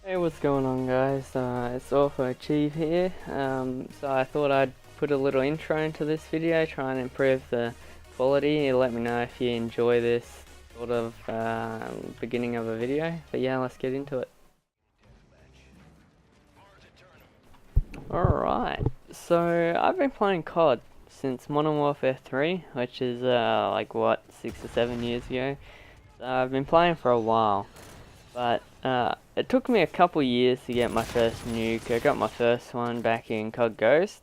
Hey, what's going on, guys? It's Aupo Achieve here. So I thought I'd put a little intro into this video, try and improve the quality. Let me know if you enjoy this sort of beginning of a video. But yeah, let's get into it. Alright, so I've been playing COD since Modern Warfare 3, which is like what, 6 or 7 years ago. So I've been playing for a while. But it took me a couple years to get my first nuke. I got my first one back in COD Ghost.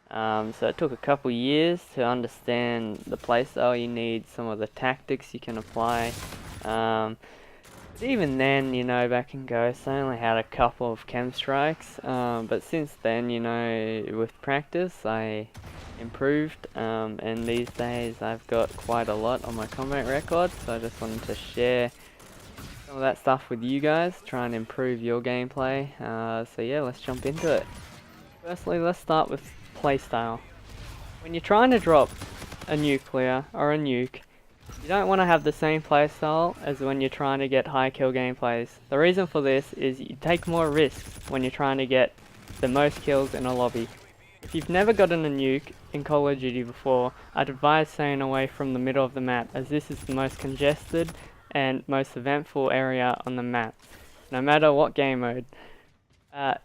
So it took a couple years to understand the playstyle you need, some of the tactics you can apply. But even then, you know, back in Ghost, I only had a couple of chem strikes. But since then, you know, with practice, I improved. And these days, I've got quite a lot on my combat record. So I just wanted to share some of that stuff with you guys, try and improve your gameplay. So yeah, let's jump into it. Firstly, let's start with playstyle. When you're trying to drop a nuclear or a nuke, you don't want to have the same playstyle as when you're trying to get high kill gameplays. The reason for this is you take more risks when you're trying to get the most kills in a lobby. If you've never gotten a nuke in Call of Duty before, I'd advise staying away from the middle of the map, as this is the most congested and most eventful area on the map, no matter what game mode.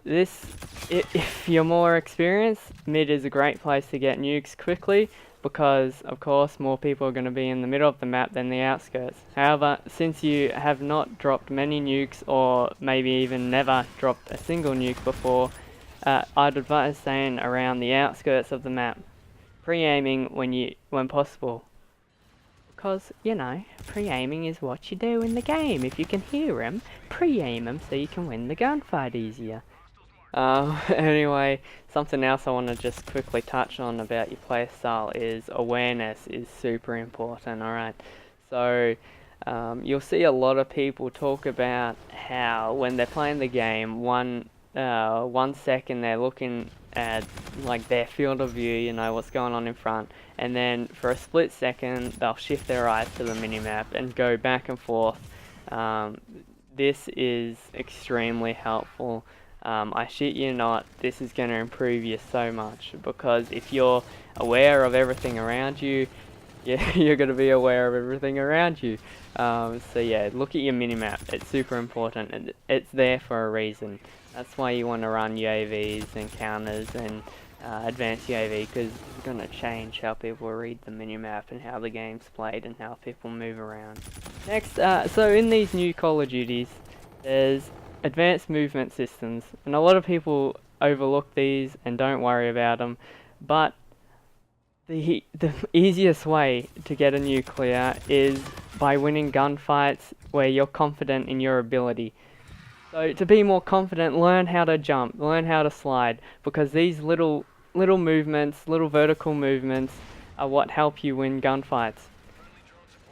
If you're more experienced, mid is a great place to get nukes quickly, because of course more people are going to be in the middle of the map than the outskirts. However, since you have not dropped many nukes, or maybe even never dropped a single nuke before, I'd advise staying around the outskirts of the map, pre-aiming when possible. Because, you know, pre-aiming is what you do in the game. If you can hear them, pre-aim them so you can win the gunfight easier. Anyway, something else I want to just quickly touch on about your playstyle is awareness is super important, alright? So, you'll see a lot of people talk about how when they're playing the game, one second they're looking at like their field of view, you know, what's going on in front, and then for a split second they'll shift their eyes to the minimap and go back and forth. This is extremely helpful. I shit you not, this is going to improve you so much, because if you're aware of everything around you, you're going to be aware of everything around you. So yeah, look at your minimap, it's super important, and it's there for a reason. That's why you want to run UAVs and counters and advanced UAV, because it's going to change how people read the minimap and how the game's played and how people move around. Next, so in these new Call of Duties, there's advanced movement systems, and a lot of people overlook these and don't worry about them, but the easiest way to get a nuclear is by winning gunfights where you're confident in your ability. So to be more confident, learn how to jump, learn how to slide, because these little movements, little vertical movements, are what help you win gunfights.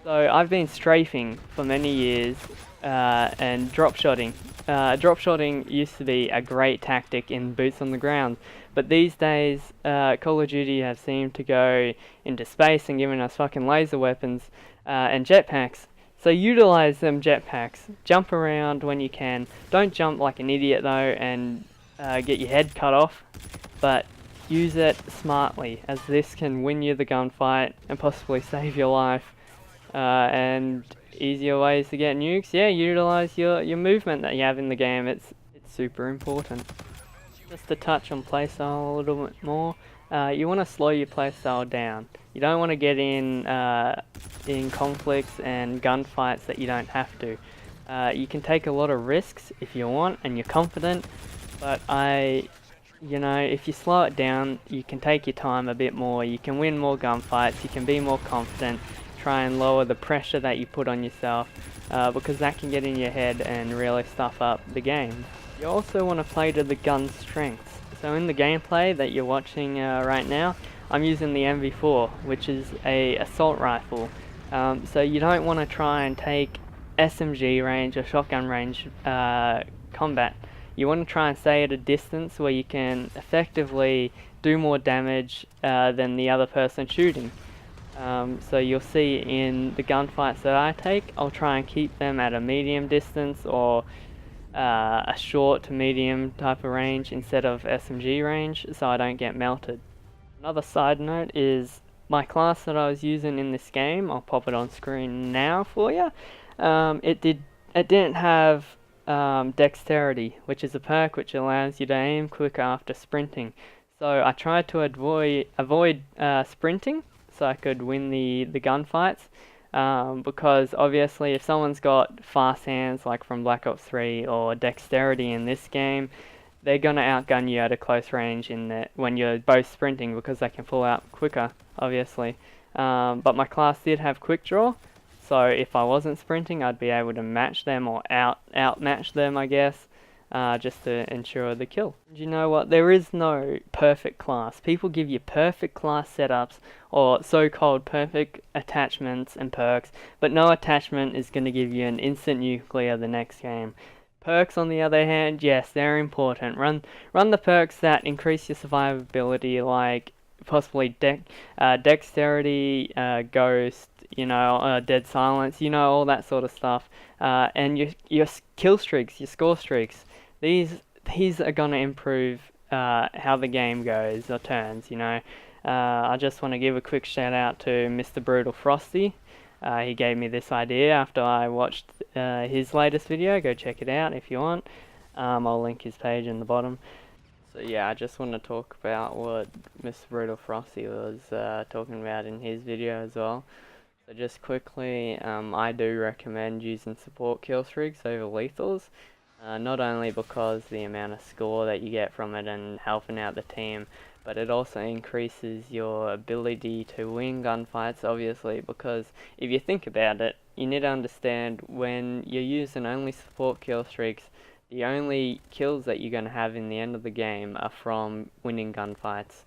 So I've been strafing for many years and drop-shotting. Drop-shotting used to be a great tactic in boots on the ground, but these days Call of Duty have seemed to go into space and giving us fucking laser weapons and jetpacks. So utilize them jetpacks, jump around when you can, don't jump like an idiot though and get your head cut off, but use it smartly, as this can win you the gunfight and possibly save your life. And easier ways to get nukes, yeah, utilize your movement that you have in the game, it's super important. Just to touch on playstyle a little bit more, you want to slow your playstyle down. You don't want to get in conflicts and gunfights that you don't have to. You can take a lot of risks if you want and you're confident, but you know, if you slow it down, you can take your time a bit more, you can win more gunfights, you can be more confident, try and lower the pressure that you put on yourself, because that can get in your head and really stuff up the game. You also want to play to the gun's strengths. So in the gameplay that you're watching right now, I'm using the MV4, which is a assault rifle. So you don't want to try and take SMG range or shotgun range combat. You want to try and stay at a distance where you can effectively do more damage than the other person shooting. So you'll see in the gunfights that I take, I'll try and keep them at a medium distance, or a short to medium type of range instead of SMG range, so I don't get melted. Another side note is my class that I was using in this game. I'll pop it on screen now for you. It didn't have dexterity, which is a perk which allows you to aim quicker after sprinting. So I tried to avoid sprinting so I could win the gunfights. Because obviously if someone's got fast hands like from Black Ops 3 or dexterity in this game, they're gonna outgun you at a close range when you're both sprinting because they can pull out quicker, obviously. But my class did have quick draw, so if I wasn't sprinting, I'd be able to match them or outmatch them, I guess, just to ensure the kill. And you know what? There is no perfect class. People give you perfect class setups or so-called perfect attachments and perks, but no attachment is going to give you an instant nuclear the next game. Perks, on the other hand, yes, they're important. Run the perks that increase your survivability, like possibly dexterity, ghost, dead silence, all that sort of stuff. And your kill streaks, your score streaks, these are gonna improve how the game goes or turns. I just want to give a quick shout out to Mr. Brutal Frosty. He gave me this idea after I watched his latest video. Go check it out if you want. I'll link his page in the bottom. So yeah, I just want to talk about what Mr. Brutal Frosty was talking about in his video as well. So just quickly, I do recommend using support kill streaks over lethals. Not only because the amount of score that you get from it and helping out the team, but it also increases your ability to win gunfights, obviously, because if you think about it, you need to understand when you're using only support kill streaks, the only kills that you're going to have in the end of the game are from winning gunfights.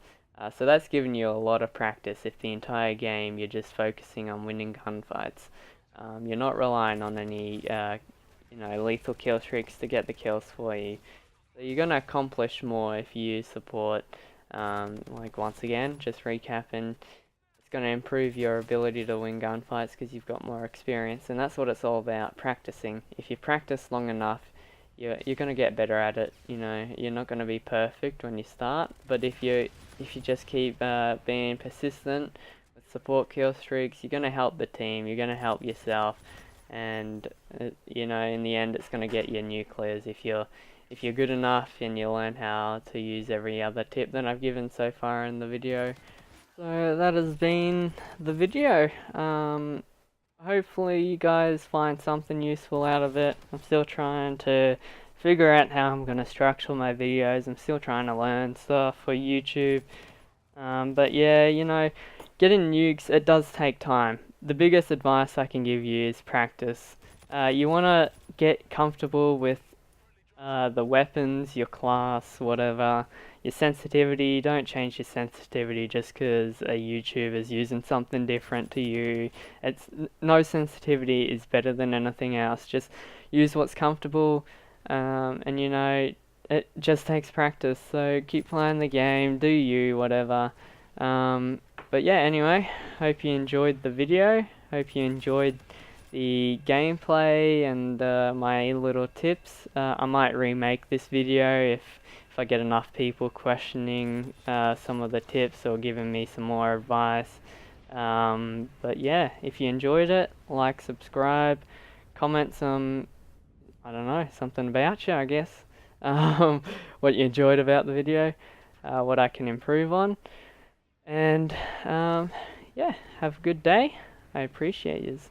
So that's giving you a lot of practice if the entire game you're just focusing on winning gunfights. You're not relying on any lethal kill streaks to get the kills for you. So you're going to accomplish more if you use support. Like once again, just recapping, it's going to improve your ability to win gunfights because you've got more experience, and that's what it's all about, practicing. If you practice long enough, you're going to get better at it. You're not going to be perfect when you start, but if you just keep being persistent with support kill streaks, you're going to help the team, you're going to help yourself, and in the end it's going to get you nuclears if you're good enough and you learn how to use every other tip that I've given so far in the video. So that has been the video. Hopefully you guys find something useful out of it. I'm still trying to figure out how I'm going to structure my videos. I'm still trying to learn stuff for YouTube. But yeah, getting nukes, it does take time. The biggest advice I can give you is practice. You want to get comfortable with the weapons, your class, whatever, your sensitivity. Don't change your sensitivity just because a YouTuber's using something different to you. No sensitivity is better than anything else. Just use what's comfortable, and it just takes practice. So keep playing the game, do you, whatever. But yeah, anyway, hope you enjoyed the video. Hope you enjoyed the gameplay and my little tips. I might remake this video if I get enough people questioning some of the tips or giving me some more advice. But yeah, if you enjoyed it, like, subscribe, comment some, I don't know, something about you, I guess. What you enjoyed about the video, what I can improve on. And yeah, have a good day. I appreciate yous.